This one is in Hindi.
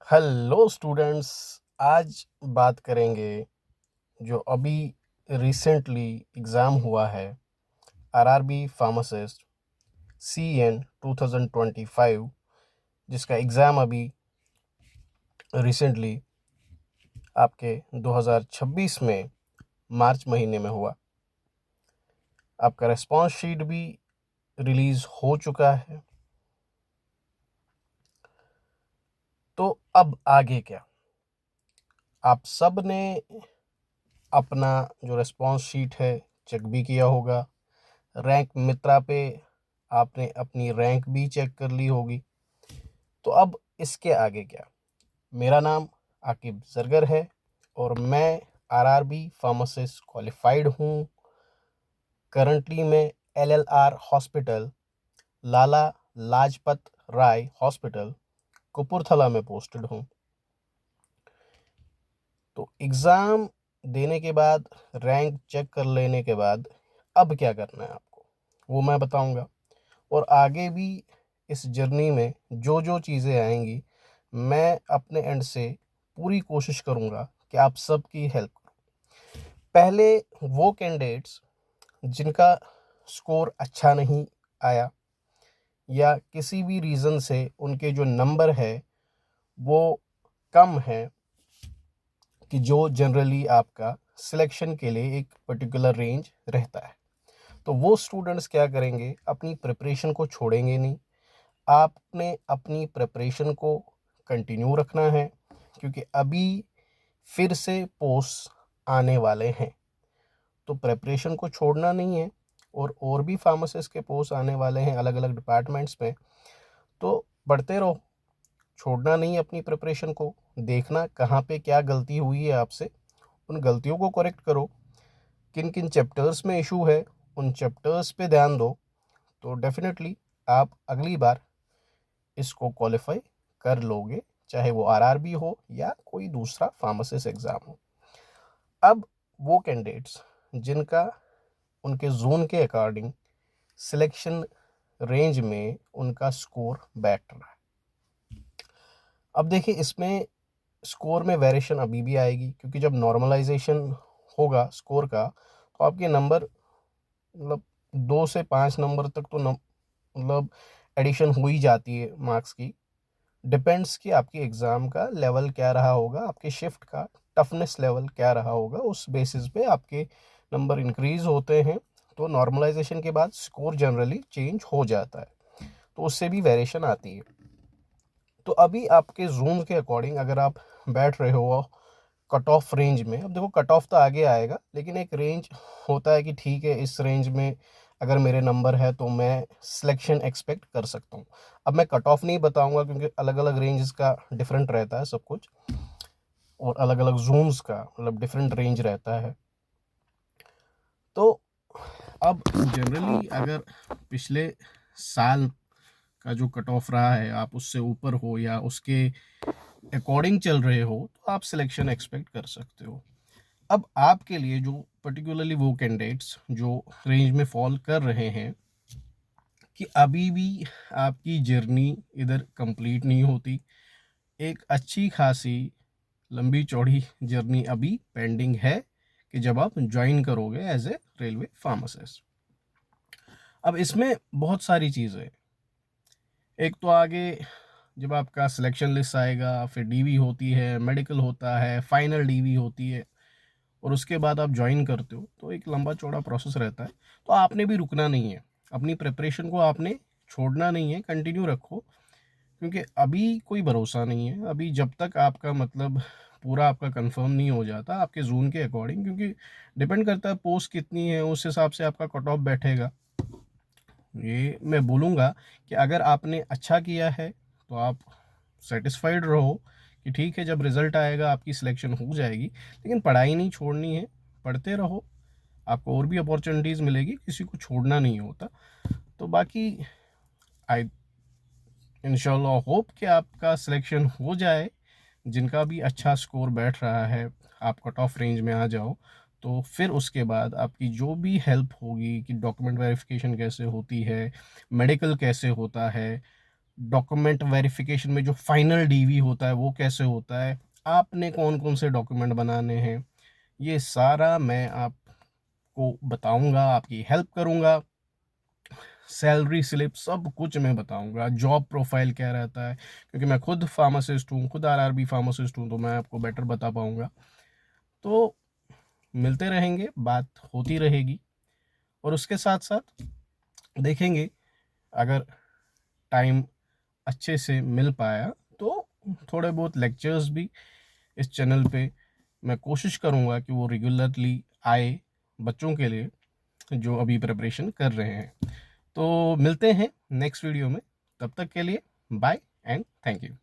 Hello students. आज बात करेंगे जो अभी रिसेंटली एग्ज़ाम हुआ है, आरआरबी फार्मासिस्ट सीएन 2025, जिसका एग्ज़ाम अभी रिसेंटली आपके 2026 में मार्च महीने में हुआ। आपका रिस्पॉन्स शीट भी रिलीज़ हो चुका है। तो अब आगे क्या? आप सब ने अपना जो रिस्पॉन्स शीट है चेक भी किया होगा। रैंक मित्रा पे आपने अपनी रैंक भी चेक कर ली होगी। तो अब इसके आगे क्या? मेरा नाम आकिब जरगर है और मैं आरआरबी फार्मासिस्ट क्वालिफाइड हूँ। करंटली मैं LLR hospital, Lala Lajpat Rai hospital, Kapurthala में पोस्टेड हूँ। तो एग्ज़ाम देने के बाद, रैंक चेक कर लेने के बाद अब क्या करना है आपको, वो मैं बताऊंगा। और आगे भी इस जर्नी में जो जो चीज़ें आएंगी, मैं अपने एंड से पूरी कोशिश करूँगा कि आप सबकी हेल्प करूँ। पहले वो कैंडिडेट्स जिनका स्कोर अच्छा नहीं आया या किसी भी रीज़न से उनके जो नंबर है वो कम है, कि जो जनरली आपका सिलेक्शन के लिए एक पर्टिकुलर रेंज रहता है, तो वो स्टूडेंट्स क्या करेंगे, अपनी प्रिपरेशन को छोड़ेंगे नहीं। आपने अपनी प्रिपरेशन को कंटिन्यू रखना है, क्योंकि अभी फिर से पोस्ट आने वाले हैं। तो प्रिपरेशन को छोड़ना नहीं है। और भी फार्मासिस्ट के पोस्ट आने वाले हैं अलग अलग डिपार्टमेंट्स में। तो पढ़ते रहो, छोड़ना नहीं अपनी प्रिपरेशन को। देखना कहाँ पे क्या गलती हुई है आपसे, उन गलतियों को करेक्ट करो। किन किन चैप्टर्स में इशू है, उन चैप्टर्स पे ध्यान दो। तो डेफिनेटली आप अगली बार इसको क्वालिफाई कर लोगे, चाहे वो आरआरबी हो या कोई दूसरा फार्मासिस्ट एग्ज़ाम हो। अब वो कैंडिडेट्स जिनका उनके जोन के अकॉर्डिंग सिलेक्शन रेंज में उनका स्कोर बैठ रहा है, अब देखिए इसमें स्कोर में वेरिएशन अभी भी आएगी, क्योंकि जब नॉर्मलाइजेशन होगा स्कोर का, तो आपके नंबर मतलब 2 से 5 नंबर तक तो मतलब एडिशन हो ही जाती है मार्क्स की। डिपेंड्स कि आपकी एग्ज़ाम का लेवल क्या रहा होगा, आपके शिफ्ट का टफनेस लेवल क्या रहा होगा, उस बेसिस पे आपके नंबर इंक्रीज होते हैं। तो नॉर्मलाइजेशन के बाद स्कोर जनरली चेंज हो जाता है, तो उससे भी वेरिएशन आती है। तो अभी आपके जोन के अकॉर्डिंग अगर आप बैठ रहे हो कट ऑफ रेंज में, अब देखो कट ऑफ तो आगे आएगा, लेकिन एक रेंज होता है कि ठीक है इस रेंज में अगर मेरे नंबर है तो मैं सिलेक्शन एक्सपेक्ट कर सकता हूँ। अब मैं कट ऑफ नहीं बताऊंगा, क्योंकि अलग अलग रेंज का डिफरेंट रहता है सब कुछ, और अलग अलग जोन्स का मतलब डिफरेंट रेंज रहता है। तो अब जनरली अगर पिछले साल का जो कट ऑफ रहा है आप उससे ऊपर हो या उसके अकॉर्डिंग चल रहे हो, तो आप सिलेक्शन एक्सपेक्ट कर सकते हो। अब आपके लिए जो पर्टिकुलरली वो कैंडिडेट्स जो रेंज में फॉल कर रहे हैं, कि अभी भी आपकी जर्नी इधर कंप्लीट नहीं होती, एक अच्छी खासी लंबी चौड़ी जर्नी अभी पेंडिंग है, कि जब आप ज्वाइन करोगे एज ए रेलवे फार्मासिस्ट। अब इसमें बहुत सारी चीज़ें, एक तो आगे जब आपका सिलेक्शन लिस्ट आएगा, फिर डीवी होती है, मेडिकल होता है, फाइनल डीवी होती है, और उसके बाद आप ज्वाइन करते हो, तो एक लंबा चौड़ा प्रोसेस रहता है। तो आपने भी रुकना नहीं है, अपनी प्रिपरेशन को आपने छोड़ना नहीं है, कंटिन्यू रखो। क्योंकि अभी कोई भरोसा नहीं है, अभी जब तक आपका मतलब पूरा आपका कंफर्म नहीं हो जाता आपके जोन के अकॉर्डिंग, क्योंकि डिपेंड करता है पोस्ट कितनी है, उस हिसाब से आपका कट ऑफ बैठेगा। ये मैं बोलूँगा कि अगर आपने अच्छा किया है तो आप सेटिस्फाइड रहो, कि ठीक है जब रिज़ल्ट आएगा आपकी सिलेक्शन हो जाएगी, लेकिन पढ़ाई नहीं छोड़नी है, पढ़ते रहो, आपको और भी अपॉर्चुनिटीज़ मिलेगी, किसी को छोड़ना नहीं होता। तो बाकी आई इंशाल्लाह होप कि आपका सिलेक्शन हो जाए, जिनका भी अच्छा स्कोर बैठ रहा है, आप कट ऑफ रेंज में आ जाओ। तो फिर उसके बाद आपकी जो भी हेल्प होगी, कि डॉक्यूमेंट वेरिफिकेशन कैसे होती है, मेडिकल कैसे होता है, डॉक्यूमेंट वेरिफिकेशन में जो फाइनल डीवी होता है वो कैसे होता है, आपने कौन कौन से डॉक्यूमेंट बनाने हैं, ये सारा मैं आपको बताऊंगा, आपकी हेल्प करूंगा। सैलरी स्लिप सब कुछ मैं बताऊंगा, जॉब प्रोफाइल क्या रहता है, क्योंकि मैं खुद फार्मासिस्ट हूँ, खुद आरआरबी फार्मासिस्ट हूँ, तो मैं आपको बेटर बता पाऊंगा। तो मिलते रहेंगे, बात होती रहेगी, और उसके साथ साथ देखेंगे अगर टाइम अच्छे से मिल पाया तो थोड़े बहुत लेक्चर्स भी इस चैनल पे मैं कोशिश करूँगा कि वो रेगुलरली आए बच्चों के लिए जो अभी प्रिपरेशन कर रहे हैं। तो मिलते हैं नेक्स्ट वीडियो में, तब तक के लिए बाय एंड थैंक यू।